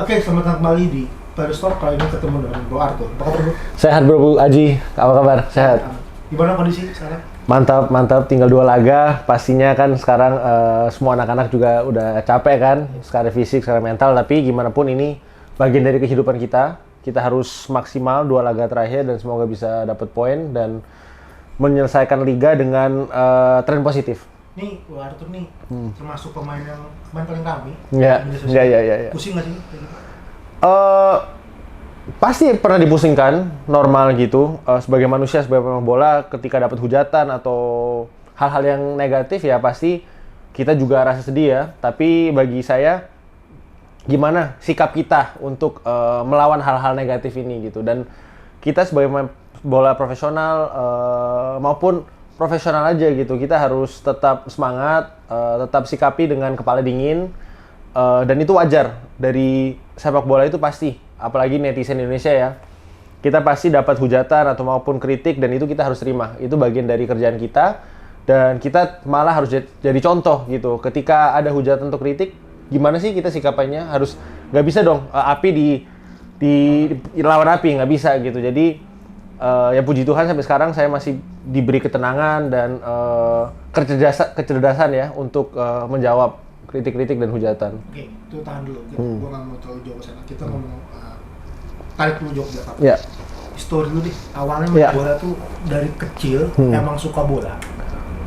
Oke, selamat datang kembali di Paris Talk. Kali ini ketemu dengan Bro Arthur. Apa kabar, Bro? Sehat bro, Bu Aji. Apa kabar? Sehat. Gimana kondisi sekarang? Mantap, mantap. Tinggal 2 laga. Pastinya kan sekarang semua anak-anak juga udah capek kan, secara fisik, secara mental. Tapi gimana pun ini bagian dari kehidupan kita. Kita harus maksimal 2 laga terakhir dan semoga bisa dapat poin dan menyelesaikan liga dengan tren positif. Nih, Bro Arthur nih termasuk pemain yang paling rame. Iya. Pusing nggak sih? Pasti pernah dipusingkan, normal gitu. Sebagai manusia, sebagai pemain bola, ketika dapat hujatan atau hal-hal yang negatif ya pasti kita juga rasa sedih ya. Tapi bagi saya, gimana sikap kita untuk melawan hal-hal negatif ini gitu. Dan kita sebagai pemain bola profesional maupun profesional aja gitu, kita harus tetap semangat, tetap sikapi dengan kepala dingin. Dan itu wajar, dari sepak bola itu pasti, apalagi netizen Indonesia ya, kita pasti dapat hujatan atau maupun kritik dan itu kita harus terima. Itu bagian dari kerjaan kita dan kita malah harus jadi contoh gitu. Ketika ada hujatan atau kritik, gimana sih kita sikapannya? Harus, nggak bisa dong api lawan api, nggak bisa gitu. Jadi ya puji Tuhan sampai sekarang saya masih diberi ketenangan dan kecerdasan ya untuk menjawab kritik-kritik dan hujatan. Oke, itu tahan dulu. Gue nggak mau terlalu jauh ke sana. Kita ngomong tarik dulu jauh ke belakang. Ya. Histori dulu deh. Awalnya main bola tuh dari kecil emang suka bola.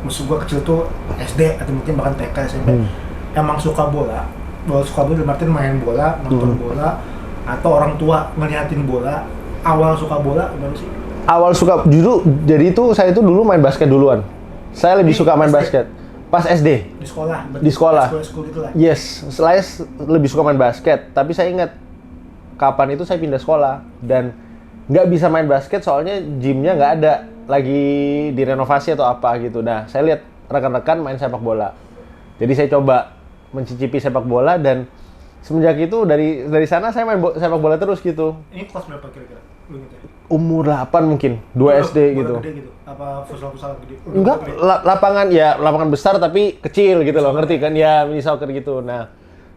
Maksud gue kecil tuh SD atau mungkin bahkan TK, SMP. Emang suka bola. Suka bola dalam artian main bola, nonton bola, atau orang tua ngeliatin bola. Awal suka bola gimana sih? Awal suka dulu, jadi itu saya itu dulu main basket duluan. Saya lebih suka main basket pas SD. Di sekolah. Di sekolah. School gitu lah. Yes, saya lebih suka main basket. Tapi saya ingat kapan itu saya pindah sekolah dan nggak bisa main basket soalnya gymnya nggak ada, lagi direnovasi atau apa gitu. Nah, saya lihat rekan-rekan main sepak bola. Jadi saya coba mencicipi sepak bola dan semenjak itu dari sana saya main sepak bola terus gitu. Ini kelas berapa kira-kira? Lu gitu ya? Umur 8 mungkin, 2 SD gitu. Gede gitu? Apa futsal gede? Enggak, lapangan besar tapi kecil gitu loh, ngerti kan? Ya, mini soccer gitu. Nah,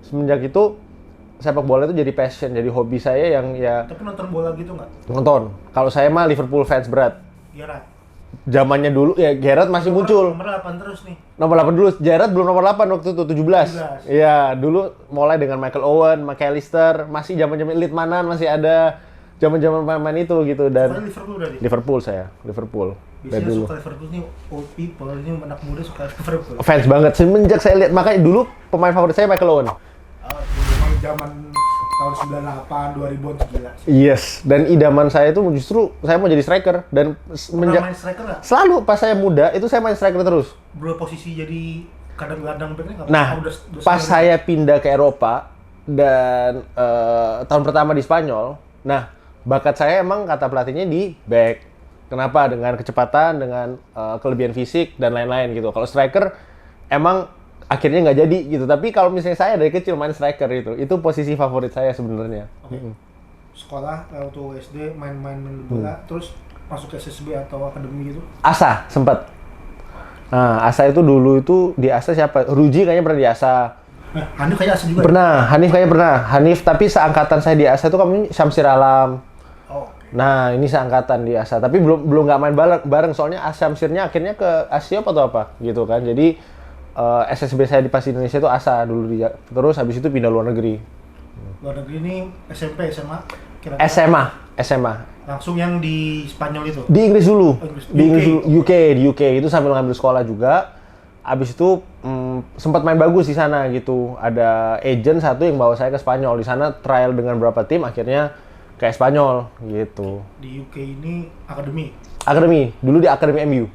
semenjak itu sepak bola itu jadi passion, jadi hobi saya yang ya. Tapi nonton bola gitu nggak? Nonton. Kalau saya mah Liverpool fans berat. Gerrard. Zamannya dulu ya Gerrard masih muncul. Nomor 8 terus nih. Nomor 8 dulu, Gerrard belum nomor 8 waktu itu 17. Iya, dulu mulai dengan Michael Owen, McAllister, masih zaman-zaman Litmanan masih ada. Zaman-zaman main itu gitu dan Liverpool berarti? Liverpool saya, Liverpool. Biasanya dulu. suka Liverpool nih old people, ini anak muda suka Liverpool. Fans banget, semenjak saya lihat, makanya dulu pemain favorit saya Michael Owen. Memang zaman tahun 98, 2000-an tuh gila sih. Yes, dan idaman saya itu justru saya mau jadi striker dan semenjak main striker nggak? selalu pas saya muda itu saya main striker terus. Bro, posisi jadi kadang-kadang backnya nggak? Nah, pas saya pindah ke Eropa dan tahun pertama di Spanyol, nah bakat saya emang kata pelatihnya di back. Kenapa? Dengan kecepatan, dengan kelebihan fisik dan lain-lain gitu. Kalau striker emang akhirnya nggak jadi gitu. Tapi kalau misalnya saya dari kecil main striker itu posisi favorit saya sebenarnya. Okay. Sekolah waktu SD main-main bola, terus masuk ke SSB atau akademi gitu? ASA sempat. Nah, ASA itu dulu itu di ASA siapa? Ruji kayaknya pernah di ASA. Hanif kayaknya ASA juga. Pernah, Hanif kayaknya pernah. Hanif tapi seangkatan saya di ASA itu kamu Syamsir Alam. Nah, ini seangkatan di ASA, tapi belum nggak main bareng soalnya Syamsirnya akhirnya ke Asiop atau apa gitu kan. Jadi SSB saya di PAS Indonesia itu ASA dulu terus habis itu pindah luar negeri. Luar negeri ini SMP, SMA? Kira-kira? SMA. Langsung yang di Spanyol itu? Di Inggris dulu. Di Inggris dulu, di UK itu sambil ngambil sekolah juga. Habis itu sempat main bagus di sana gitu. Ada agent satu yang bawa saya ke Spanyol. Di sana trial dengan beberapa tim akhirnya ke Spanyol gitu. Di UK ini akademi? Akademi, dulu di Akademi MU.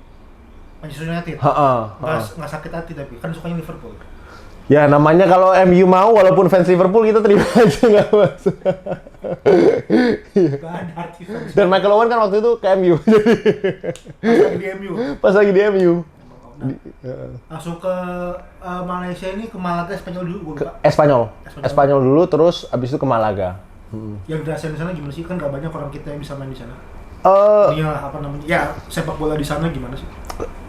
Manchester United? Nggak sakit hati tapi, kan sukanya Liverpool. Ya namanya kalau MU mau, walaupun fans Liverpool kita terima aja nggak masuk. Gak ada arti fans. Dan Michael Owen kan waktu itu ke MU. Pas lagi di MU? Pas lagi di MU. Langsung ke Malaysia ini, ke Malaga, Espanyol dulu? Espanyol dulu, terus abis itu ke Malaga. Yang dirasain di sana gimana sih? Kan gak banyak orang kita yang bisa main di sana. Ya sepak bola di sana gimana sih?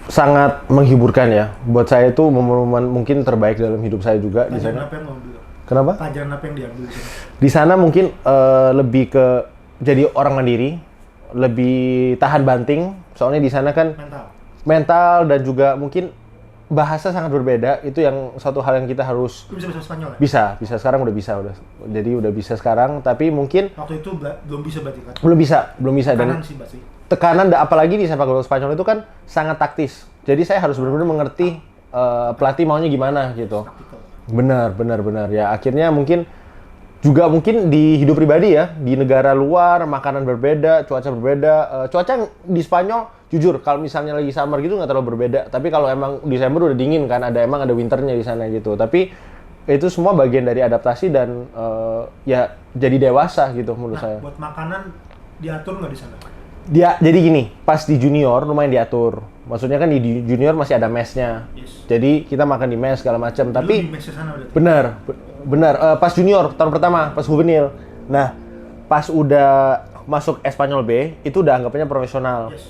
Sangat menghiburkan ya. Buat saya itu momen mungkin terbaik dalam hidup saya juga di sana. Kenapa? Pelajaran apa yang diambil di sini? Di sana mungkin lebih ke jadi orang mandiri, lebih tahan banting. Soalnya di sana kan mental dan juga mungkin bahasa sangat berbeda. Itu yang satu hal yang kita harus. Lu bisa bahasa Spanyol ya? Bisa sekarang udah bisa udah. Jadi udah bisa sekarang, tapi mungkin waktu itu belum bisa berarti kan? Belum bisa Tekanan dan sih berarti. tekanan apalagi di sepak bola Spanyol itu kan sangat taktis. Jadi saya harus benar-benar mengerti pelatih maunya gimana gitu. Benar. Ya akhirnya mungkin di hidup pribadi ya, di negara luar makanan berbeda, cuaca berbeda. Cuaca di Spanyol jujur kalau misalnya lagi summer gitu nggak terlalu berbeda. Tapi kalau emang Desember udah dingin kan, ada winternya di sana gitu. Tapi itu semua bagian dari adaptasi dan ya jadi dewasa gitu menurut saya. Buat makanan diatur nggak di sana? Jadi gini, pas di junior lumayan diatur. Maksudnya kan di junior masih ada mesnya. Yes. Jadi kita makan di mes segala macam. Tapi di mes sana berarti? benar. Pas junior tahun pertama, pas juvenil. Nah, pas udah masuk Espanyol B itu udah anggapannya profesional. Yes.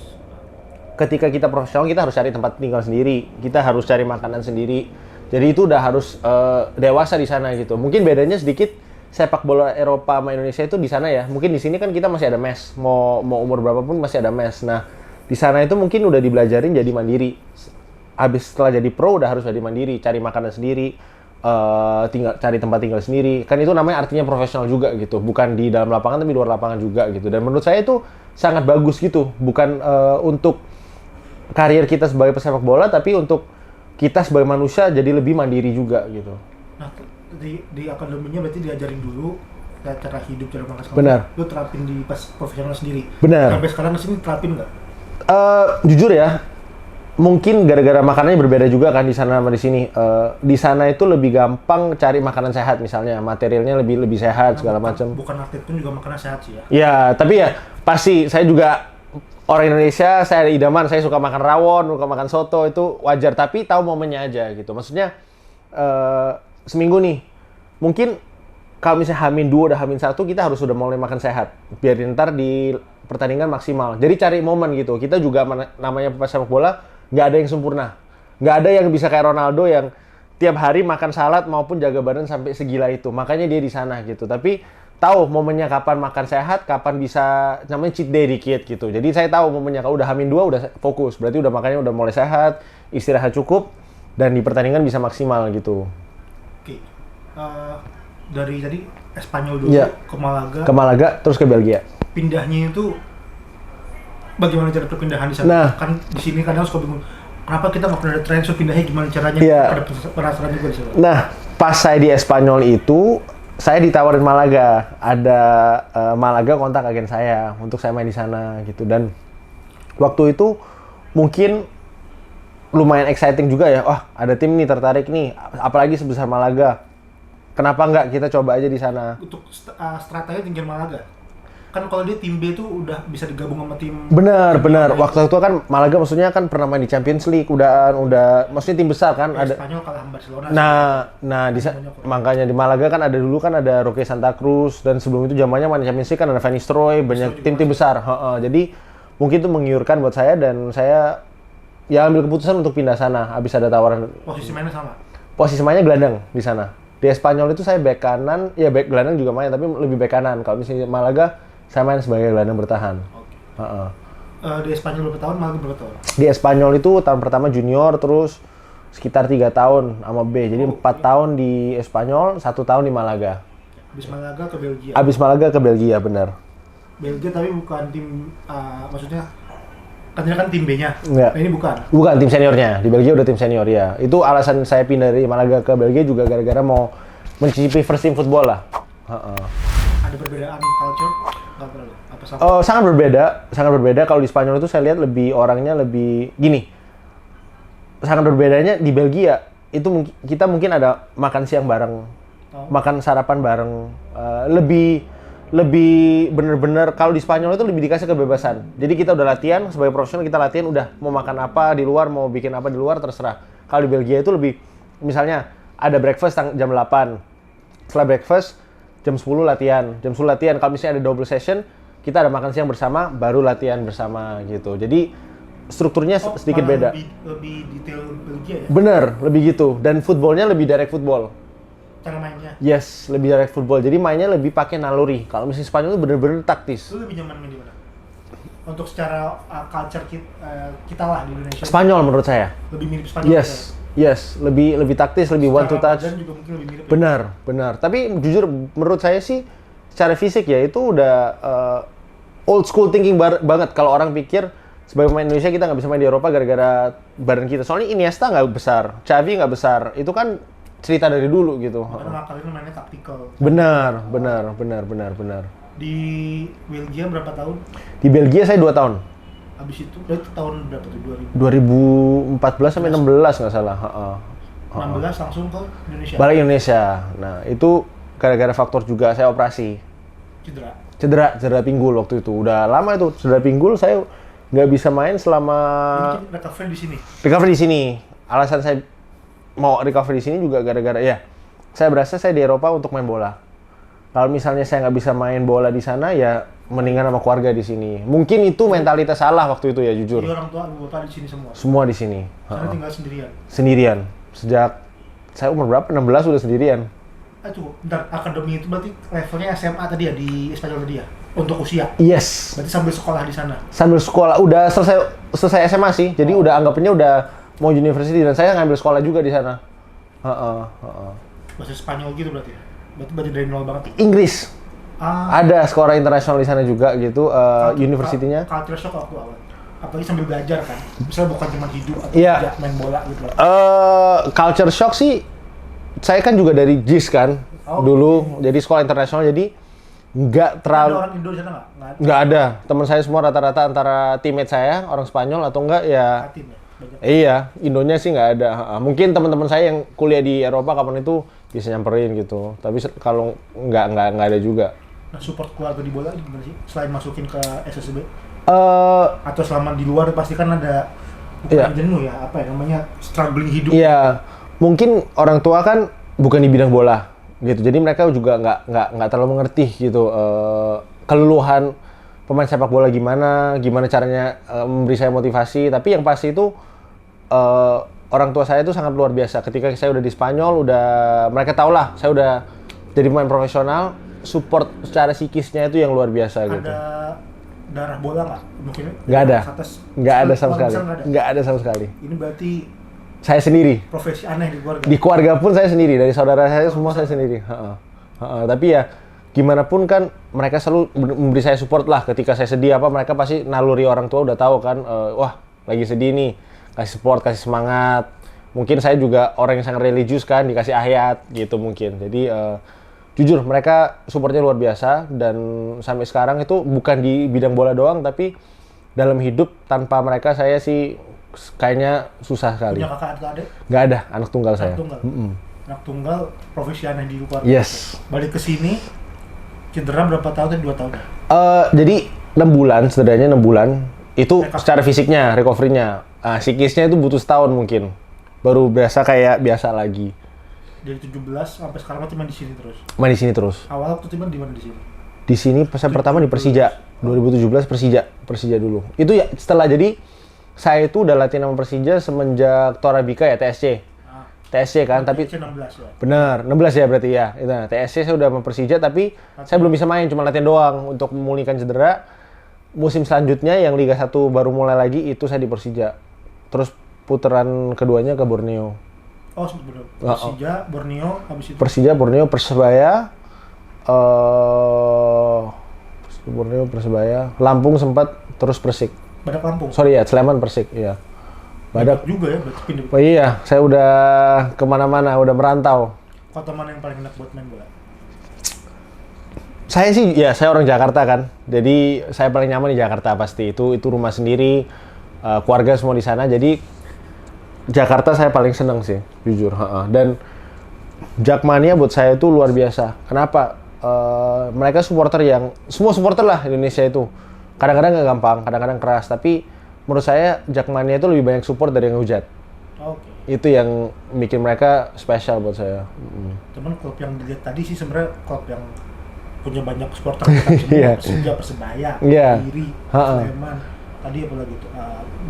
Ketika kita profesional kita harus cari tempat tinggal sendiri, kita harus cari makanan sendiri. Jadi itu udah harus dewasa di sana gitu. Mungkin bedanya sedikit sepak bola Eropa sama Indonesia itu di sana ya. Mungkin di sini kan kita masih ada mes. Mau umur berapapun masih ada mes. Nah, di sana itu mungkin udah dibelajarin jadi mandiri. Habis setelah jadi pro udah harus jadi mandiri, cari makanan sendiri, cari tempat tinggal sendiri. Kan itu namanya artinya profesional juga gitu. Bukan di dalam lapangan tapi luar lapangan juga gitu. Dan menurut saya itu sangat bagus gitu. Bukan untuk karir kita sebagai pesepak bola tapi untuk kita sebagai manusia jadi lebih mandiri juga gitu. Nah, di akademinya berarti diajarin dulu cara hidup, cara makan segala. Benar. Lu terapin di pas profesional sendiri. Benar. Sampai sekarang kesini terapin nggak? Jujur ya, mungkin gara-gara makanannya berbeda juga kan di sana sama di sini. Di sana itu lebih gampang cari makanan sehat misalnya, materialnya lebih sehat segala macam. Bukan atlet pun juga makanan sehat sih ya. Ya, tapi ya pasti saya juga orang Indonesia, saya ada idaman, saya suka makan rawon, suka makan soto, itu wajar. Tapi tahu momennya aja gitu. Maksudnya seminggu nih, mungkin kalau misalnya H-2 udah H-1 kita harus sudah mulai makan sehat. Biar ntar di pertandingan maksimal. Jadi cari momen gitu. Kita juga namanya pesepak bola, nggak ada yang sempurna. Nggak ada yang bisa kayak Ronaldo yang tiap hari makan salad maupun jaga badan sampai segila itu. Makanya dia di sana gitu. Tapi tahu momennya kapan makan sehat, kapan bisa namanya cheat day dikit gitu. Jadi saya tahu momennya kalau udah H-2 udah fokus. Berarti udah makannya udah mulai sehat, istirahat cukup, dan di pertandingan bisa maksimal gitu. Oke. Dari tadi Espanyol dulu ke Malaga, terus ke Belgia. Pindahnya itu bagaimana cara perpindahan di sana? Nah, kan di sini kadang suka bingung. Kenapa kita nggak pernah ada transfer pindahnya gimana caranya? Ada penasaran juga di sana. Nah, pas saya di Espanyol itu saya ditawarin Malaga. Ada Malaga kontak agen saya untuk saya main di sana gitu. Dan waktu itu mungkin lumayan exciting juga ya. Wah, ada tim nih tertarik nih, apalagi sebesar Malaga. Kenapa nggak kita coba aja di sana? Untuk strategi tinggal Malaga. Kan kalau dia tim B itu udah bisa digabung sama tim. Benar. Waktu itu kan Malaga maksudnya kan pernah main di Champions League, udah maksudnya tim besar kan. Ada Spanyol kalah sama Barcelona. Nah makanya di Malaga kan ada dulu kan ada Roque Santa Cruz, dan sebelum itu zamannya main Champions League kan ada Van Nistelrooy, banyak tim-tim besar. Jadi mungkin itu menggiurkan buat saya, dan saya ya ambil keputusan untuk pindah sana habis ada tawaran. Posisi mainnya sama? Posisi mainnya gelandang di sana. Di Espanyol itu saya bek kanan, ya bek gelandang juga main tapi lebih bek kanan. Kalau misalnya Malaga saya main sebagai gelandang bertahan. Okay. Di Espanyol berapa tahun, Malaga berapa tahun? Di Espanyol itu tahun pertama junior, terus sekitar 3 tahun sama B. Jadi 4 tahun di Espanyol, 1 tahun di Malaga. Habis Malaga ke Belgia? Habis Malaga ke Belgia, benar. Belgia tapi bukan tim, maksudnya katanya kan tim B-nya. Nah, ini bukan? Bukan tim seniornya. Di Belgia udah tim senior ya. Itu alasan saya pindah dari Malaga ke Belgia juga gara-gara mau mencicipi first team football lah. Ada perbedaan culture? Nggak terlalu? Apa sama? Sangat berbeda. Kalau di Spanyol itu saya lihat orangnya lebih gini. Sangat berbedanya di Belgia itu kita mungkin ada makan siang bareng, makan sarapan bareng, lebih bener-bener. Kalau di Spanyol itu lebih dikasih kebebasan. Jadi kita udah latihan sebagai profesional, kita latihan udah mau makan apa di luar, mau bikin apa di luar terserah. Kalau di Belgia itu lebih, misalnya ada breakfast jam 8, setelah breakfast jam 10 latihan. Kalau misalnya ada double session, kita ada makan siang bersama, baru latihan bersama gitu. Jadi strukturnya sedikit beda. Lebih detail Belgia ya? Bener, lebih gitu. Dan footballnya lebih direct football. cara mainnya. Yes, lebih direct football. Jadi mainnya lebih pakai naluri. Kalau misalnya Spanyol itu bener-bener taktis. Lu lebih nyaman main di mana? Untuk secara culture kita lah di Indonesia. Spanyol menurut saya. Lebih mirip Spanyol. Yes, yes, lebih taktis, lebih one to touch. Badan juga mungkin lebih mirip. Benar. Tapi jujur menurut saya sih secara fisik ya itu udah old school thinking banget. Kalau orang pikir sebagai pemain Indonesia kita nggak bisa main di Eropa gara-gara badan kita. Soalnya Iniesta nggak besar, Xavi nggak besar. Itu kan cerita dari dulu gitu. Karena kalian mainnya taktikal. Benar. Di Belgia berapa tahun? Di Belgia saya 2 tahun. Habis itu tahun berapa tuh? 2014 sampai 16 nggak salah. 16 langsung ke Indonesia. Balik Indonesia. Nah itu gara-gara faktor juga saya operasi. Cedera pinggul waktu itu. Udah lama itu cedera pinggul, saya nggak bisa main selama. Ini recovery di sini. Recovery di sini. Alasan saya mau recovery di sini juga gara-gara ya. Saya berasa saya di Eropa untuk main bola. Kalau misalnya saya nggak bisa main bola di sana, ya mendingan sama keluarga di sini. Mungkin itu mentalitas salah waktu itu ya, jujur. Jadi orang tua, ibu bapak di sini semua? Semua di sini. Karena tinggal sendirian? Sendirian. Sejak saya umur berapa? 16 udah sendirian. Bentar, akademi itu berarti levelnya SMA tadi ya, di Spanyol tadi ya? Untuk usia? Yes. Berarti sambil sekolah di sana? Sambil sekolah, udah selesai SMA sih. Jadi udah anggapnya udah mau university, dan saya ngambil sekolah juga di sana. Bahasa Spanyol gitu berarti? Berarti dari nol banget? Inggris. Ada sekolah internasional di sana juga gitu, universitinya. Culture shock waktu awal? Apalagi sambil belajar kan? Misalnya bukan cuma hidup atau main bola gitu. Culture shock sih, saya kan juga dari JIS kan, dulu. Jadi sekolah internasional, jadi nggak terlalu. Ada orang Indo di sana nggak? Nggak ada. Teman saya semua rata-rata antara teammate saya, orang Spanyol atau enggak ya. Iya, Indonya sih nggak ada. Mungkin teman-teman saya yang kuliah di Eropa kapan itu bisa nyamperin gitu. Tapi kalau nggak ada juga. Nah, support keluarga di bola gimana sih? Selain masukin ke SSB? Atau selama di luar pasti kan ada jenuh ya, apa ya namanya, struggling hidup. Iya, mungkin orang tua kan bukan di bidang bola gitu. Jadi mereka juga nggak terlalu mengerti gitu keluluhan pemain sepak bola gimana caranya memberi saya motivasi. Tapi yang pasti itu orang tua saya itu sangat luar biasa. Ketika saya udah di Spanyol, mereka tahu lah saya udah jadi pemain profesional, support secara psikisnya itu yang luar biasa gitu. Ada darah bola nggak? Mungkin nggak ada sama sekali. Ini berarti saya sendiri. Profesi aneh di keluarga. Di keluarga pun saya sendiri, dari saudara saya semua saya sendiri. Tapi ya gimana pun kan mereka selalu memberi saya support lah. Ketika saya sedih mereka pasti naluri orang tua udah tahu kan. Wah lagi sedih nih, kasih support, kasih semangat. Mungkin saya juga orang yang sangat religius kan, dikasih ayat gitu mungkin. Jadi jujur mereka supportnya luar biasa, dan sampai sekarang itu bukan di bidang bola doang, tapi dalam hidup tanpa mereka saya sih kayaknya susah sekali. Punya kakak atau adik? Nggak ada, anak tunggal saya. Anak tunggal, profesi aneh di keluarga. Yes. Balik ke sini, cedera berapa tahun? 2 tahun? Jadi 6 bulan, sederhananya 6 bulan. Itu secara fisiknya, recovery-nya. Psikisnya itu butuh setahun mungkin. Baru berasa kayak biasa lagi. Dari 17 sampai sekarang main di sini terus? Main di sini terus. Awal waktu di mana di sini? Di sini saya pertama di Persija. 2017 Persija dulu. Itu ya setelah, jadi saya itu udah latihan sama Persija semenjak Torabika ya, TSC. TSC kan, tapi 16 ya? Benar, 16 ya berarti ya. Nah, TSC saya udah sama Persija, tapi saya belum bisa main, cuma latihan doang untuk memulihkan cedera. Musim selanjutnya yang Liga 1 baru mulai lagi, itu saya di Persija. Terus putaran keduanya ke Borneo. Oh, benar. Persija, Borneo, habis itu? Persija, Borneo, Persebaya, Borneo, Persebaya, Lampung sempat, terus Persik. Badak Lampung? Sorry ya, Sleman, Persik, iya. Badak juga ya, berarti pindah. Oh iya, saya udah kemana-mana, udah merantau. Kota mana yang paling enak buat main bola? Saya sih, ya saya orang Jakarta kan, jadi saya paling nyaman di Jakarta pasti. Itu rumah sendiri, keluarga semua di sana, jadi Jakarta saya paling seneng sih, jujur. Dan Jakmania buat saya itu luar biasa. Kenapa? Mereka semua supporter lah Indonesia itu. Kadang-kadang nggak gampang, kadang-kadang keras, tapi menurut saya Jakmania itu lebih banyak support dari yang hujat. Itu yang bikin mereka spesial buat saya. Cuman klub yang dilihat tadi sih sebenarnya klub yang punya banyak supporter semua, Persija, Persebaya, Kediri, Sleman, tadi apa lagi itu,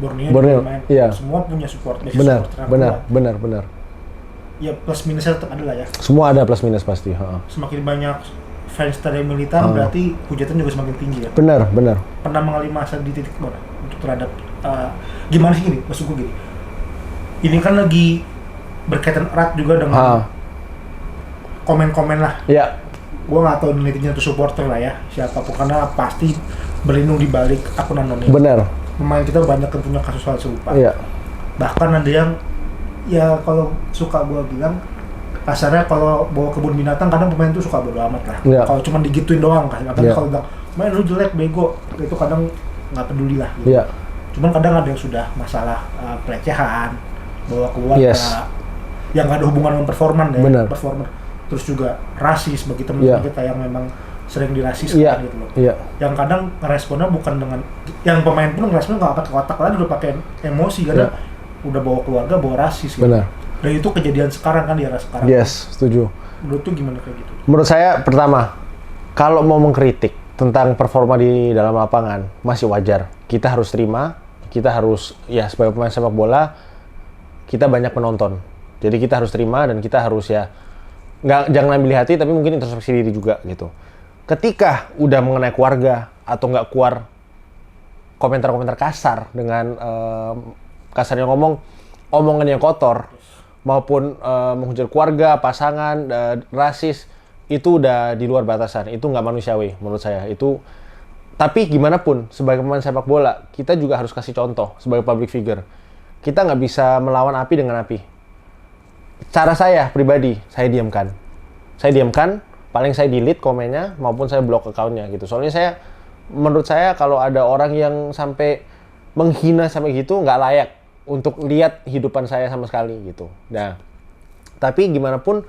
Borneo main, semua punya support. Benar. ya plus minusnya tetap ada lah ya. Semua ada plus minus pasti. Semakin banyak fans dari militan berarti hujatan juga semakin tinggi ya. Benar. Pernah mengalami masa di titik mana untuk terhadap gimana sih gini? Maksud gue gini. Ini kan lagi berkaitan erat juga dengan komen-komen lah. Iya. Gue nggak tahu netizen atau supporter lah ya siapapun, karena pasti berlindung di balik akun anonim. Benar. Pemain kita banyak yang punya kasus hal serupa. Iya. Bahkan ada yang ya kalau suka gue bilang kasarnya kalau bawa kebun binatang kadang pemain tuh suka bodo amat lah. Yeah. Kalau cuma digituin doang kan. Kalau bilang main lu jelek bego itu kadang nggak peduli lah. Gitu. Yeah. Cuman kadang ada yang sudah masalah pelecehan, bawa keluar yang nggak ada hubungan dengan performan ya. Performan. Terus juga rasis bagi teman-teman kita yang memang sering dirasiskan gitu loh. Yang kadang responnya bukan dengan yang pemain pun responnya nggak pakai otak lagi, udah pakai emosi karena udah bawa keluarga, bawa rasis gitu. Benar. Dan itu kejadian sekarang kan di era sekarang. Yes, setuju. Menurut tuh gimana kayak gitu? Menurut saya pertama, kalau mau mengkritik tentang performa di dalam lapangan masih wajar. Kita harus terima, kita harus ya sebagai pemain sepak bola kita banyak menonton. Jadi kita harus terima dan kita harus ya jangan ambil hati tapi mungkin introspeksi diri juga gitu. Ketika udah mengenai keluarga atau nggak keluar komentar-komentar kasar dengan kasarnya omongan yang kotor maupun menghujat keluarga, pasangan, rasis, itu udah di luar batasan. Itu nggak manusiawi menurut saya. Itu tapi gimana pun sebagai pemain sepak bola kita juga harus kasih contoh sebagai public figure. Kita nggak bisa melawan api dengan api. Cara saya pribadi, saya diamkan, paling saya delete komennya maupun saya blok account-nya gitu. Soalnya menurut saya kalau ada orang yang sampai menghina sampai gitu nggak layak untuk lihat hidupan saya sama sekali gitu. Nah, tapi gimana pun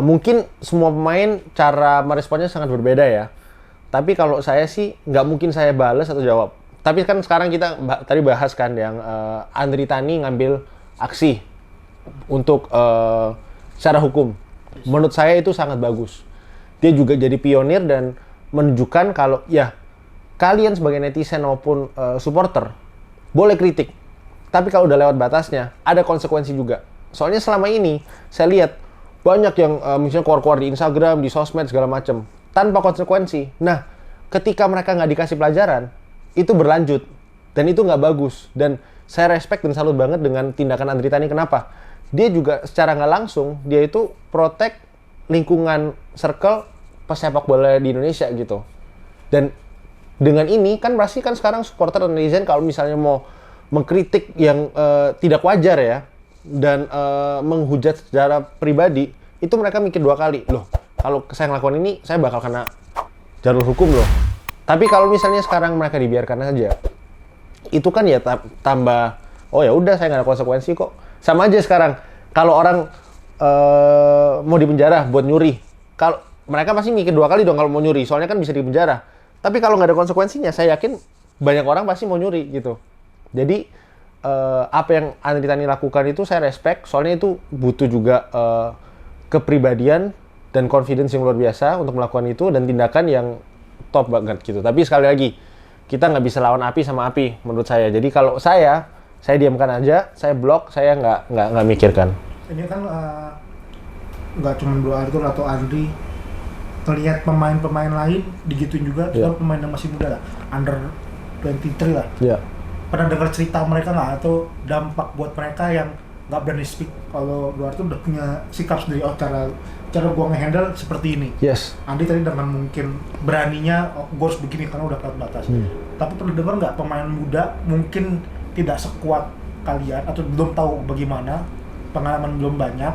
mungkin semua pemain cara meresponnya sangat berbeda ya. Tapi kalau saya sih nggak mungkin saya balas atau jawab. Tapi kan sekarang kita tadi bahas kan yang Andri Tani ngambil aksi untuk secara hukum. Menurut saya itu sangat bagus. Dia juga jadi pionir dan menunjukkan kalau ya kalian sebagai netizen maupun supporter boleh kritik. Tapi kalau udah lewat batasnya, ada konsekuensi juga. Soalnya selama ini saya lihat banyak yang misalnya keluar-keluar di Instagram, di sosmed segala macam tanpa konsekuensi. Nah, ketika mereka nggak dikasih pelajaran, itu berlanjut dan itu nggak bagus. Dan saya respect dan salut banget dengan tindakan Andri Tani. Kenapa? Dia juga secara nggak langsung dia itu protect lingkungan circle pesepak bola di Indonesia gitu. Dan dengan ini kan pasti kan sekarang supporter dan netizen kalau misalnya mau mengkritik yang tidak wajar ya dan menghujat secara pribadi, itu mereka mikir dua kali. Loh, kalau saya ngelakuin ini saya bakal kena jalur hukum loh. Tapi kalau misalnya sekarang mereka dibiarkan aja, itu kan ya tambah oh ya udah saya nggak ada konsekuensi kok. Sama aja sekarang kalau orang mau dipenjara buat nyuri, kalau mereka pasti mikir dua kali dong kalau mau nyuri, soalnya kan bisa dipenjara. Tapi kalau nggak ada konsekuensinya, saya yakin banyak orang pasti mau nyuri gitu. Jadi apa yang Andri Tani lakukan itu saya respect, soalnya itu butuh juga kepribadian dan confidence yang luar biasa untuk melakukan itu dan tindakan yang top banget gitu. Tapi sekali lagi kita nggak bisa lawan api sama api menurut saya. Jadi kalau saya diamkan aja, saya blok, saya nggak mikirkan. Ini kan nggak cuma dua Arthur atau Andri, ngelihat pemain-pemain lain digituin juga, pemain yang masih muda lah, under 23 lah. Pernah dengar cerita mereka nggak atau dampak buat mereka yang nggak berani speak? Kalau dua Arthur udah punya sikap sendiri, cara gua nge-handle seperti ini. Yes. Andri tadi dengan mungkin beraninya, gua harus begini karena udah lewat batas. Tapi pernah dengar nggak pemain muda mungkin tidak sekuat kalian atau belum tahu bagaimana, pengalaman belum banyak,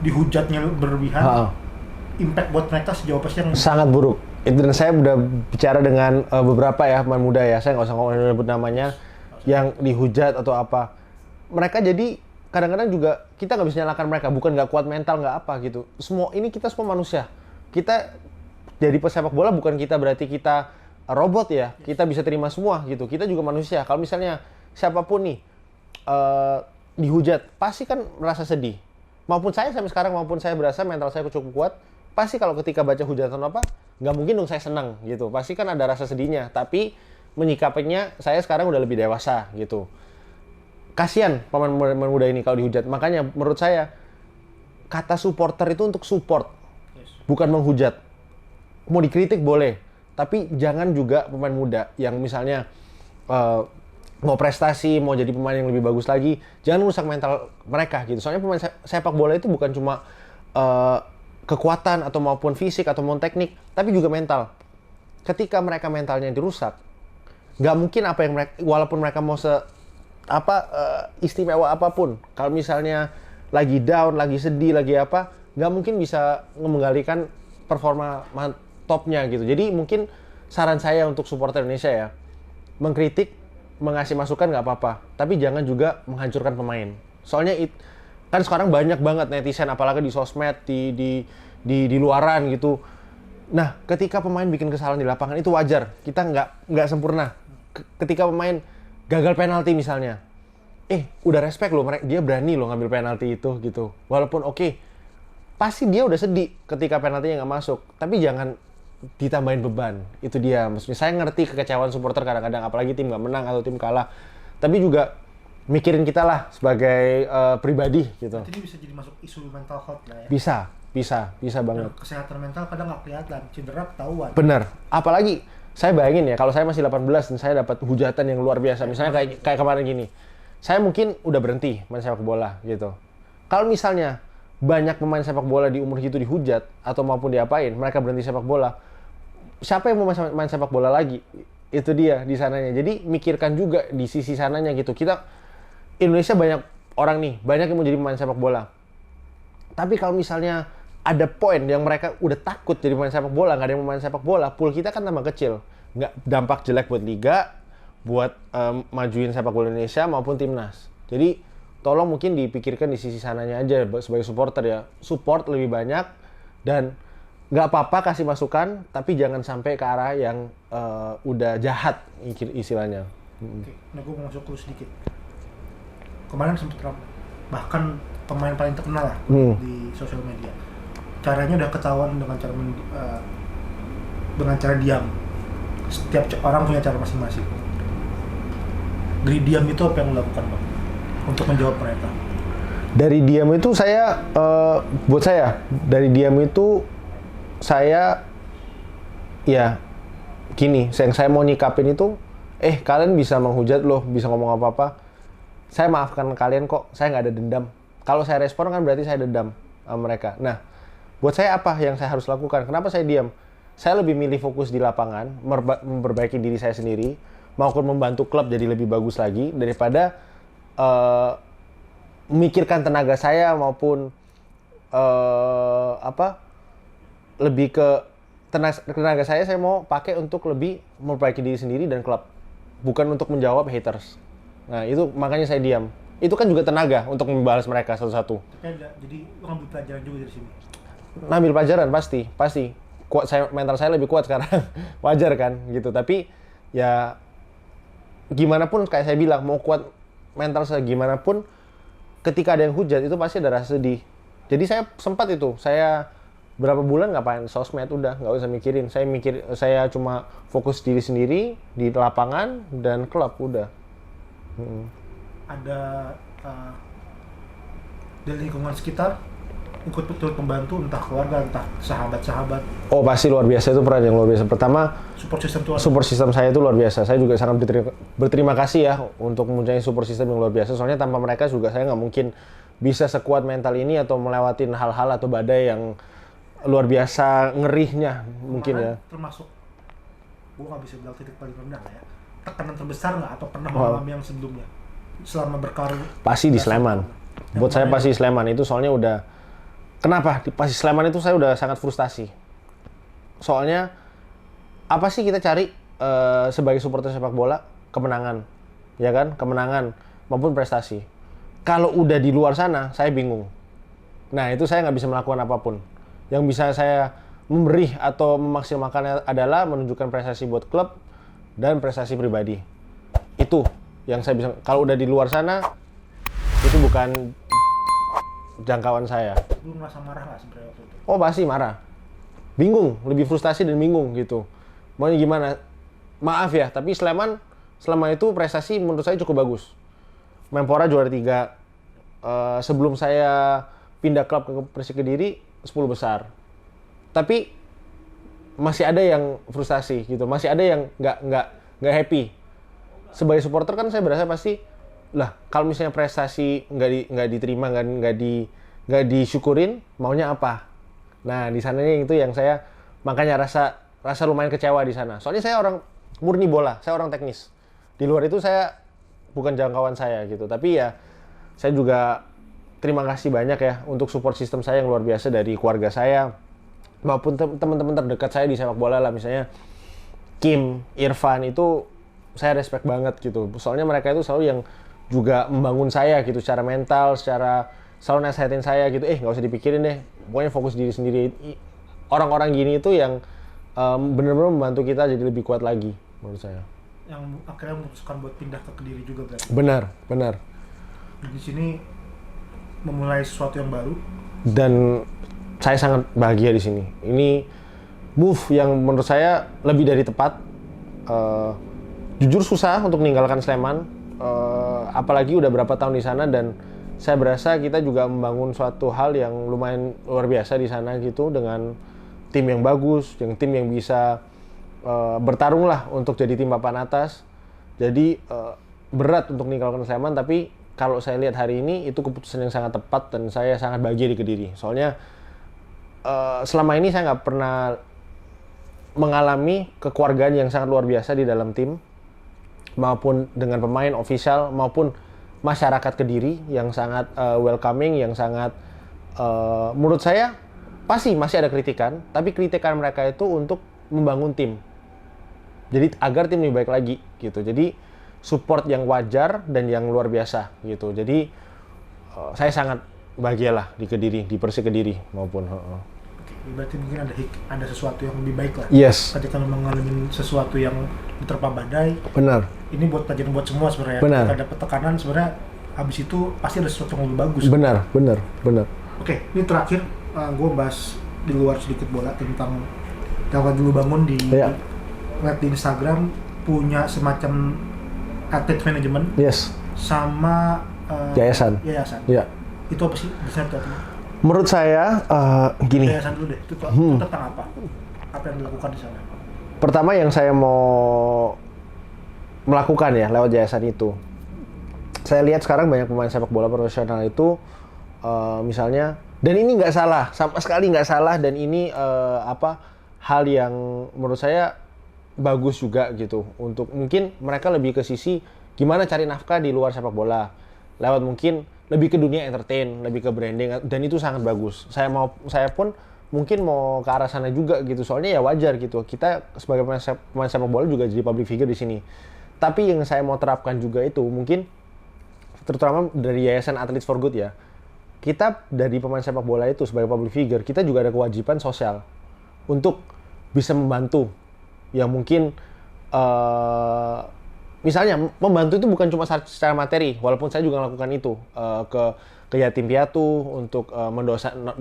dihujatnya berlebihan, impact buat mereka sejauh apa sih yang sangat buruk. Dan saya udah bicara dengan beberapa ya pemain muda ya, saya nggak usah nyebut namanya, yang dihujat atau apa. Mereka jadi kadang-kadang juga kita nggak bisa nyalakan mereka, bukan nggak kuat mental nggak apa gitu. Kita semua manusia. Kita jadi pesepak bola bukan kita berarti kita robot ya, kita bisa terima semua gitu. Kita juga manusia. Kalau misalnya siapapun nih dihujat, pasti kan merasa sedih. Maupun saya sampai sekarang, maupun saya berasa mental saya cukup kuat, pasti kalau ketika baca hujatan apa, nggak mungkin dong saya senang gitu. Pasti kan ada rasa sedihnya. Tapi menyikapinya saya sekarang udah lebih dewasa gitu. Kasian pemain muda ini kalau dihujat. Makanya menurut saya kata supporter itu untuk support, Yes. bukan menghujat. Mau dikritik boleh, tapi jangan juga pemain muda yang misalnya mau prestasi, mau jadi pemain yang lebih bagus lagi, jangan rusak mental mereka gitu. Soalnya pemain sepak bola itu bukan cuma kekuatan atau maupun fisik atau maupun teknik, tapi juga mental. Ketika mereka mentalnya dirusak, nggak mungkin apa yang mereka, walaupun mereka mau istimewa apapun, kalau misalnya lagi down, lagi sedih, lagi apa, nggak mungkin bisa menggalikan performa topnya gitu. Jadi mungkin saran saya untuk supporter Indonesia ya, mengkritik, mengasih masukan nggak apa-apa, tapi jangan juga menghancurkan pemain. Soalnya kan sekarang banyak banget netizen, apalagi di sosmed, di luaran gitu. Nah, ketika pemain bikin kesalahan di lapangan itu wajar. Kita nggak sempurna. Ketika pemain gagal penalti misalnya, udah respect loh, dia berani loh ngambil penalti itu gitu. Walaupun oke, pasti dia udah sedih ketika penaltinya nggak masuk. Tapi jangan ditambahin beban. Itu dia. Maksudnya saya ngerti kekecewaan supporter kadang-kadang, apalagi tim nggak menang atau tim kalah. Tapi juga mikirin kita lah sebagai pribadi gitu. Jadi bisa jadi masuk isu mental health lah ya. Bisa banget. Nah, kesehatan mental kadang nggak kelihatan, cedera ketahuan. Bener. Apalagi saya bayangin ya, kalau saya masih 18 dan saya dapat hujatan yang luar biasa. Misalnya kayak kemarin gini. Saya mungkin udah berhenti main sepak bola gitu. Kalau misalnya banyak pemain sepak bola di umur itu dihujat atau maupun diapain, mereka berhenti sepak bola, siapa yang mau main sepak bola lagi? Itu dia di sananya. Jadi mikirkan juga di sisi sananya gitu. Indonesia banyak orang nih, banyak yang mau jadi pemain sepak bola. Tapi kalau misalnya ada poin yang mereka udah takut jadi pemain sepak bola, nggak ada yang mau main sepak bola, pool kita kan tambah kecil. Nggak dampak jelek buat liga, buat majuin sepak bola Indonesia maupun timnas. Jadi tolong mungkin dipikirkan di sisi sananya aja sebagai supporter ya. Support lebih banyak dan nggak apa-apa kasih masukan, tapi jangan sampai ke arah yang udah jahat istilahnya. Oke, nah gue mau masuk dulu sedikit. Kemarin sempat ramai, bahkan pemain paling terkenal lah di sosial media. Caranya udah ketahuan dengan cara diam. Setiap orang punya cara masing-masing. Dari diam itu apa yang lo lakukan, Bang? Untuk menjawab mereka. Dari diam itu buat saya, dari diam itu saya ya gini, yang saya mau nyikapin itu, kalian bisa menghujat loh, bisa ngomong apa-apa. Saya maafkan kalian kok, saya nggak ada dendam. Kalau saya respon kan berarti saya dendam sama mereka. Nah, buat saya apa yang saya harus lakukan? Kenapa saya diam? Saya lebih milih fokus di lapangan, memperbaiki diri saya sendiri, maupun membantu klub jadi lebih bagus lagi, daripada memikirkan tenaga saya maupun lebih ke tenaga saya mau pakai untuk lebih memperbaiki diri sendiri dan klub, bukan untuk menjawab haters. Nah, itu makanya saya diam. Itu kan juga tenaga untuk membalas mereka satu-satu. Jadi lo ngambil pelajaran juga dari sini. Ngambil pelajaran pasti. Mental saya lebih kuat sekarang. Wajar kan gitu. Tapi ya gimana pun kayak saya bilang, mau kuat mental saya gimana pun, ketika ada yang hujat itu pasti ada rasa sedih. Jadi saya sempat itu, saya berapa bulan ngapain sosmed, udah nggak usah mikirin. Saya cuma fokus diri sendiri di lapangan dan klub udah. Ada dari lingkungan sekitar ikut betul membantu, entah keluarga, entah sahabat-sahabat. Oh pasti luar biasa, itu peran yang luar biasa. Pertama, support system saya itu luar biasa. Saya juga sangat berterima kasih ya untuk mempunyai support system yang luar biasa. Soalnya tanpa mereka juga saya nggak mungkin bisa sekuat mental ini atau melewatin hal-hal atau badai yang luar biasa ngerinya mungkin ya. Termasuk, gue nggak bisa bilang titik paling rendah ya. Tekanan terbesar nggak atau pernah mengalami yang sebelumnya selama berkarir? Pasti di Sleman. Buat saya pasti Sleman itu, soalnya udah kenapa pasti Sleman itu saya udah sangat frustasi. Soalnya apa sih kita cari sebagai supporter sepak bola? Kemenangan, ya kan? Kemenangan maupun prestasi. Kalau udah di luar sana, saya bingung. Nah itu saya nggak bisa melakukan apapun. Yang bisa saya memberi atau memaksimalkan adalah menunjukkan prestasi buat klub dan prestasi pribadi. Itu yang saya bisa. Kalau udah di luar sana, itu bukan jangkauan saya. Lu merasa marah nggak sebenarnya waktu itu? Oh pasti marah, bingung, lebih frustasi dan bingung gitu. Maunya gimana? Maaf ya, tapi Sleman selama itu prestasi menurut saya cukup bagus. Menpora juara 3. Sebelum saya pindah klub ke Persik Kediri 10 besar. Tapi masih ada yang frustasi gitu, masih ada yang nggak happy. Sebagai supporter kan saya berasa pasti lah kalau misalnya prestasi nggak diterima, nggak disyukurin, maunya apa? Nah di sananya itu yang saya makanya rasa lumayan kecewa di sana. Soalnya saya orang murni bola, saya orang teknis. Di luar itu saya bukan jangkauan saya gitu. Tapi ya saya juga terima kasih banyak ya untuk support system saya yang luar biasa dari keluarga saya maupun teman-teman terdekat saya di sepak bola lah, misalnya Kim, Irfan, itu saya respect banget gitu. Soalnya mereka itu selalu yang juga membangun saya gitu secara mental, secara selalu nasihatin saya gitu. Nggak usah dipikirin deh, pokoknya fokus diri sendiri. Orang-orang gini itu yang benar-benar membantu kita jadi lebih kuat lagi menurut saya. Yang akhirnya memutuskan buat pindah ke Kediri juga berarti. Benar. Di sini memulai sesuatu yang baru. Dan saya sangat bahagia di sini. Ini move yang menurut saya lebih dari tepat. Jujur susah untuk meninggalkan Sleman. Apalagi udah berapa tahun di sana, dan saya berasa kita juga membangun suatu hal yang lumayan luar biasa di sana gitu, dengan tim yang bagus, tim yang bisa bertarung lah untuk jadi tim papan atas. Jadi berat untuk meninggalkan Sleman, tapi kalau saya lihat hari ini itu keputusan yang sangat tepat dan saya sangat bahagia di Kediri. Soalnya selama ini saya nggak pernah mengalami kekeluargaan yang sangat luar biasa di dalam tim, maupun dengan pemain, official, maupun masyarakat Kediri yang sangat welcoming, yang sangat menurut saya pasti masih ada kritikan, tapi kritikan mereka itu untuk membangun tim. Jadi agar tim lebih baik lagi gitu. Jadi support yang wajar dan yang luar biasa gitu. Jadi saya sangat bahagialah di Kediri, di Persik Kediri maupun. Oke, berarti mungkin ada sesuatu yang lebih baik lah. Yes. Ketika memang ngalamin sesuatu yang diterpa badai. Benar. Ini buat pelajaran buat semua sebenarnya. Benar. Ketika ada tekanan sebenarnya habis itu pasti ada sesuatu yang lebih bagus. Benar. Oke, ini terakhir gue bahas di luar sedikit bola tentang Jawa Dulu Bangun di lihat di Instagram punya semacam athlete management. Yes. Sama Yayasan. Iya. Itu apa sih di sana? Menurut saya gini. Yayasan dulu deh. Itu tentang apa? Apa yang dilakukan di sana? Pertama yang saya mau melakukan ya lewat yayasan itu, saya lihat sekarang banyak pemain sepak bola profesional itu misalnya, dan ini nggak salah, sama sekali nggak salah, dan ini hal yang menurut saya bagus juga gitu, untuk mungkin mereka lebih ke sisi gimana cari nafkah di luar sepak bola lewat mungkin lebih ke dunia entertain, lebih ke branding, dan itu sangat bagus. Saya pun mungkin mau ke arah sana juga gitu, soalnya ya wajar gitu, kita sebagai pemain sepak bola juga jadi public figure di sini. Tapi yang saya mau terapkan juga itu mungkin terutama dari Yayasan Athletes for Good ya, kita dari pemain sepak bola itu sebagai public figure, kita juga ada kewajiban sosial untuk bisa membantu yang mungkin misalnya membantu itu bukan cuma secara materi, walaupun saya juga melakukan itu ke yatim piatu untuk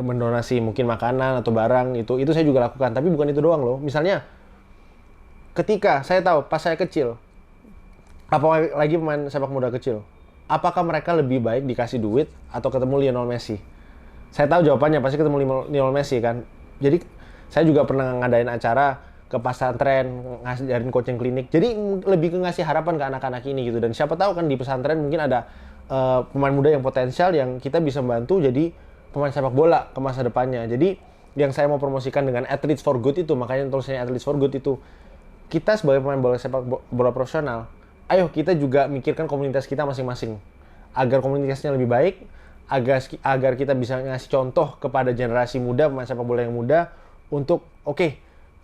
mendonasi mungkin makanan atau barang, itu saya juga lakukan. Tapi bukan itu doang loh. Misalnya ketika saya tahu pas saya kecil, apalagi pemain sepak muda kecil, apakah mereka lebih baik dikasih duit atau ketemu Lionel Messi? Saya tahu jawabannya pasti ketemu Lionel Messi kan. Jadi saya juga pernah ngadain acara ke pesantren, ngajarin coaching klinik. Jadi lebih ke ngasih harapan ke anak-anak ini gitu. Dan siapa tahu kan di pesantren mungkin ada pemain muda yang potensial yang kita bisa bantu jadi pemain sepak bola ke masa depannya. Jadi yang saya mau promosikan dengan Athletes for Good itu, makanya tulisannya Athletes for Good itu, kita sebagai pemain bola sepak bola profesional, ayo kita juga mikirkan komunitas kita masing-masing agar komunitasnya lebih baik, agar kita bisa ngasih contoh kepada generasi muda, pemain sepak bola yang muda untuk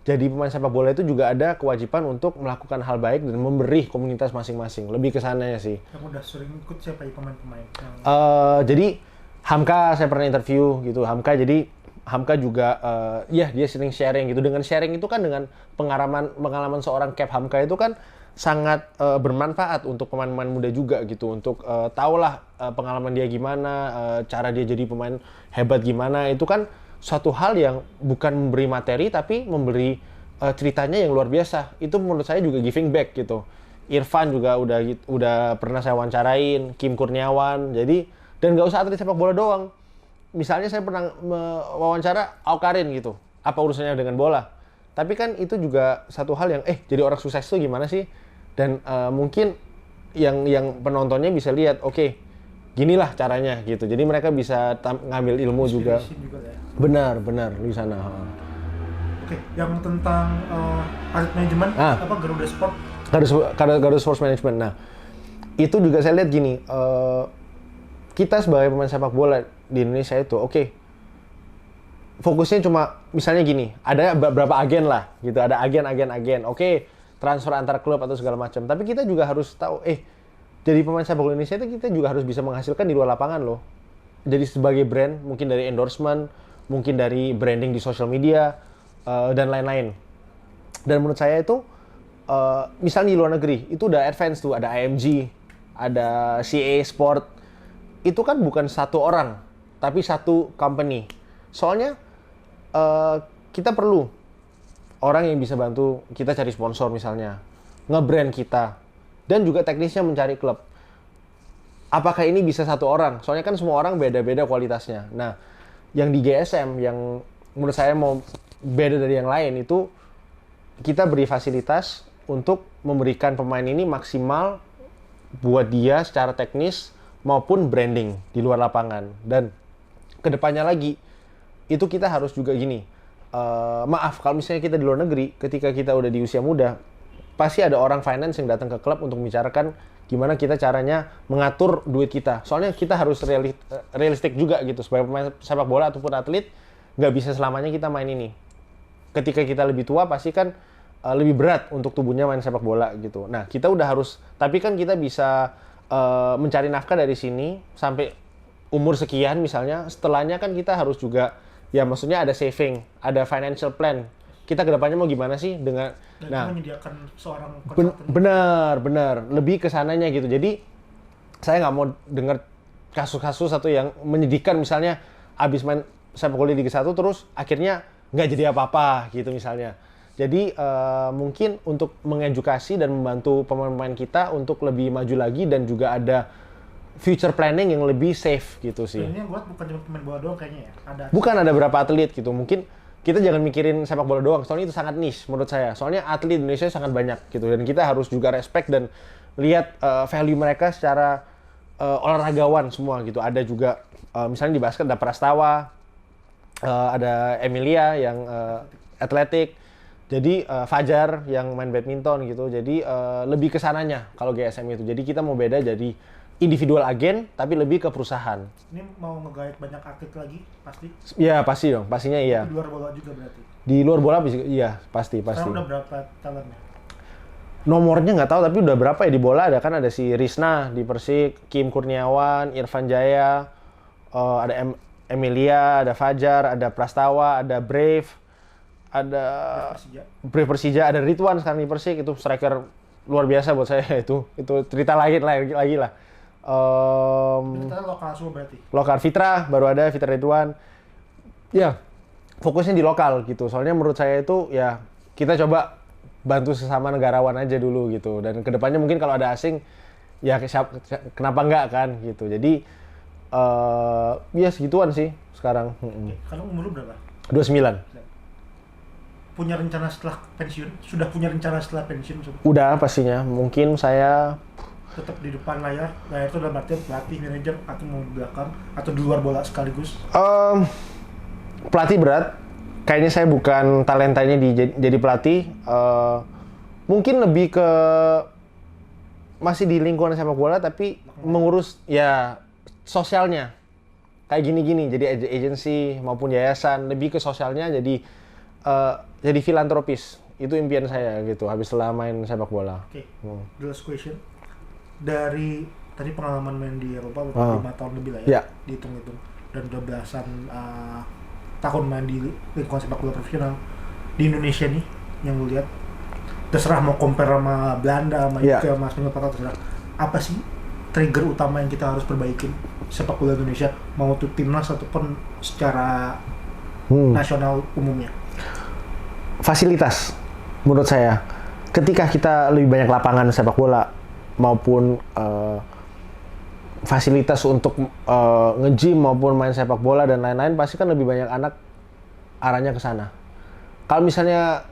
jadi pemain sepak bola itu juga ada kewajiban untuk melakukan hal baik dan memberi komunitas masing-masing. Lebih ke sana ya sih. Yang udah sering ikut siapa ya pemain-pemain? Jadi Hamka saya pernah interview gitu. Hamka juga dia sering sharing gitu. Dengan sharing itu kan, dengan pengalaman seorang Cap Hamka itu kan sangat bermanfaat untuk pemain-pemain muda juga gitu. Untuk tahulah pengalaman dia gimana, cara dia jadi pemain hebat gimana. Itu kan suatu hal yang bukan memberi materi tapi memberi ceritanya yang luar biasa. Itu menurut saya juga giving back gitu. Irfan juga udah pernah saya wawancarain, Kim Kurniawan. Jadi dan nggak usah atlet sepak bola doang. misalnya saya pernah wawancara Aukarin gitu, apa urusannya dengan bola? Tapi kan itu juga satu hal yang jadi orang sukses tuh gimana sih? Dan mungkin yang penontonnya bisa lihat, oke, ginilah caranya gitu. Jadi mereka bisa ngambil ilmu juga. Ya. Benar di sana. Oke, yang tentang atlet manajemen apa Garuda Sport? Garuda Sports Management. Nah, itu juga saya lihat gini, kita sebagai pemain sepak bola di Indonesia itu, fokusnya cuma misalnya gini, ada beberapa agen lah, gitu, ada agen, transfer antar klub atau segala macam. Tapi kita juga harus tahu, jadi pemain sepak bola Indonesia itu kita juga harus bisa menghasilkan di luar lapangan loh. Jadi sebagai brand, mungkin dari endorsement, mungkin dari branding di social media, dan lain-lain. Dan menurut saya itu, misalnya di luar negeri, itu udah advance tuh, ada IMG, ada CA Sport, itu kan bukan satu orang, tapi satu company. Soalnya, kita perlu orang yang bisa bantu kita cari sponsor misalnya, nge-brand kita, dan juga teknisnya mencari klub. Apakah ini bisa satu orang? Soalnya kan semua orang beda-beda kualitasnya. Nah, yang di GSM, yang menurut saya mau beda dari yang lain itu, kita beri fasilitas untuk memberikan pemain ini maksimal buat dia secara teknis maupun branding di luar lapangan. Dan kedepannya lagi, itu kita harus juga gini, maaf kalau misalnya kita di luar negeri, ketika kita udah di usia muda, pasti ada orang finance yang datang ke klub untuk membicarakan gimana kita caranya mengatur duit kita. Soalnya kita harus realistik juga gitu, sebagai pemain sepak bola ataupun atlet, nggak bisa selamanya kita main ini. Ketika kita lebih tua, pasti kan lebih berat untuk tubuhnya main sepak bola gitu. Nah, kita udah harus, tapi kan kita bisa mencari nafkah dari sini sampai umur sekian misalnya, setelahnya kan kita harus juga, ya maksudnya ada saving, ada financial plan. Kita kedepannya mau gimana sih dengan, menyediakan seorang konsultan. Benar, lebih ke sananya gitu. Jadi saya nggak mau dengar kasus-kasus atau yang menyedihkan, misalnya abis main sepak bola di Liga 1 terus akhirnya nggak jadi apa-apa gitu misalnya. Jadi mungkin untuk mengedukasi dan membantu pemain-pemain kita untuk lebih maju lagi dan juga ada future planning yang lebih safe gitu sih. Ini yang buat bukan cuma pemain bola doang kayaknya ya. Bukan, ada berapa atlet gitu. Mungkin kita jangan mikirin sepak bola doang, soalnya itu sangat niche menurut saya. Soalnya atlet Indonesia sangat banyak gitu, dan kita harus juga respect dan lihat value mereka secara olahragawan semua gitu. Ada juga misalnya di basket ada Prastawa, ada Emilia yang atletik. Jadi Fajar yang main badminton gitu. Jadi lebih ke sananya kalau GSM itu. Jadi kita mau beda jadi individual agen tapi lebih ke perusahaan. Ini mau nge-guide banyak atlet lagi pasti? Iya, pasti dong. Pastinya iya. Di luar bola juga berarti? Di luar bola iya, pasti. Sekarang udah berapa talentnya? Nomornya nggak tahu, tapi udah berapa ya di bola. Ada kan, ada si Risna di Persik, Kim Kurniawan, Irfan Jaya, ada Emilia, ada Fajar, ada Prastawa, ada Brave, ada Brave Persija, ada Ridwan sekarang di Persik. Itu striker luar biasa buat saya. Itu cerita lagi lah. Kita lokal semua berarti? Lokal. Fitra, baru ada Fitra Ridwan. Ya, fokusnya di lokal gitu. Soalnya menurut saya itu ya kita coba bantu sesama negarawan aja dulu gitu. Dan kedepannya mungkin kalau ada asing, ya kenapa enggak kan gitu. Jadi ya segituan sih sekarang. Kalau umur lu berapa? 29. Punya rencana setelah pensiun? Sudah punya rencana setelah pensiun? Udah pastinya. Mungkin saya tetap di depan layar itu dalam artian pelatih, manajer, atau mau di belakang, atau di luar bola sekaligus? Pelatih berat. Kayaknya saya bukan talentanya jadi pelatih. Mungkin lebih ke masih di lingkungan sepak bola tapi mengurus ya sosialnya. Kayak gini-gini, jadi agensi maupun yayasan, lebih ke sosialnya, jadi filantropis. Itu impian saya gitu, habis setelah main sepak bola. Oke, the last question. Dari tadi pengalaman main di Eropa 5 tahun lebih lah ya, dihitung-hitung, dan udah belasan tahun main di lingkungan sepak bola profesional di Indonesia nih, yang lu lihat, terserah mau compare sama Belanda, sama UK, sama Spanyol, terserah. Apa sih trigger utama yang kita harus perbaikin sepak bola Indonesia, mau itu timnas ataupun secara nasional umumnya? Fasilitas, menurut saya. Ketika kita lebih banyak lapangan sepak bola maupun fasilitas untuk nge-gym maupun main sepak bola dan lain-lain, pasti kan lebih banyak anak arahnya ke sana. Kalau misalnya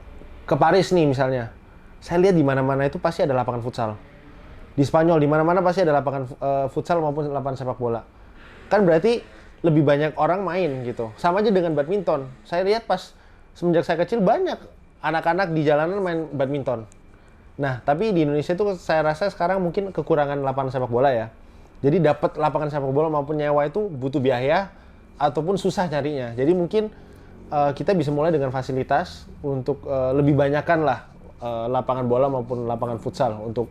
ke Paris nih misalnya, saya lihat di mana-mana itu pasti ada lapangan futsal. Di Spanyol di mana-mana pasti ada lapangan futsal maupun lapangan sepak bola. Kan berarti lebih banyak orang main gitu. Sama aja dengan badminton. Saya lihat pas semenjak saya kecil banyak anak-anak di jalanan main badminton. Nah, tapi di Indonesia itu saya rasa sekarang mungkin kekurangan lapangan sepak bola ya. Jadi dapat lapangan sepak bola maupun nyewa itu butuh biaya ataupun susah nyarinya. Jadi mungkin kita bisa mulai dengan fasilitas untuk lebih banyakkan lah lapangan bola maupun lapangan futsal untuk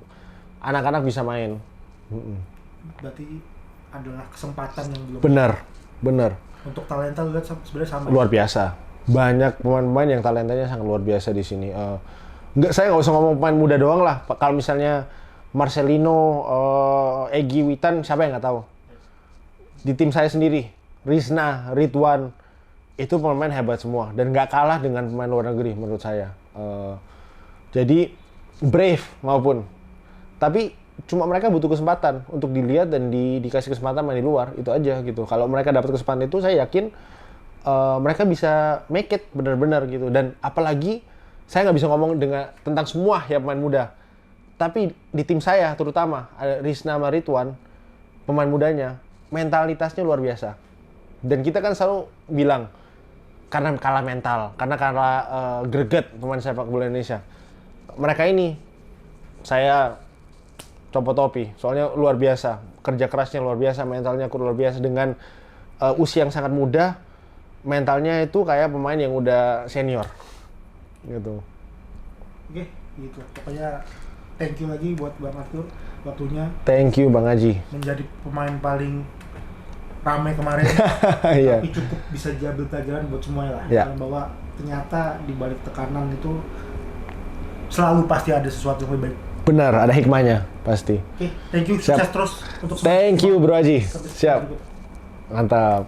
anak-anak bisa main. Berarti adalah kesempatan yang belum. Benar. Untuk talenta lihat sebenarnya sama. Luar biasa. Banyak pemain-pemain yang talentanya sangat luar biasa di sini. Saya nggak usah ngomong pemain muda doang lah. Kalau misalnya Marcelino, Egy, Witan, siapa yang nggak tahu? Di tim saya sendiri, Rizna, Ridwan, itu pemain hebat semua dan nggak kalah dengan pemain luar negeri menurut saya. Jadi brave maupun, tapi cuma mereka butuh kesempatan untuk dilihat dan dikasih kesempatan main di luar, itu aja gitu. Kalau mereka dapat kesempatan itu, saya yakin mereka bisa make it benar-benar gitu. Dan apalagi saya nggak bisa ngomong tentang semua ya pemain muda, tapi di tim saya terutama ada Rizna sama Ridwan, pemain mudanya mentalitasnya luar biasa. Dan kita kan selalu bilang karena kalah mental, karena kalah greget pemain sepak bola Indonesia. Mereka ini saya copot topi, soalnya luar biasa, kerja kerasnya luar biasa, mentalnya luar biasa. Dengan usia yang sangat muda, mentalnya itu kayak pemain yang udah senior gitu. Oke, gitu. Pokoknya thank you lagi buat Bang Arthur waktunya. Thank you Bang Haji. Menjadi pemain paling ramai kemarin. Iya. Tapi cukup bisa diambil pelajaran buat semuanya lah. Yeah. Bahwa ternyata di balik tekanan itu selalu pasti ada sesuatu yang lebih baik. Benar, ada hikmahnya pasti. Oke, thank you. Siap. Sukses terus untuk Thank you Bro Haji. sampai Siap. berikut. Mantap.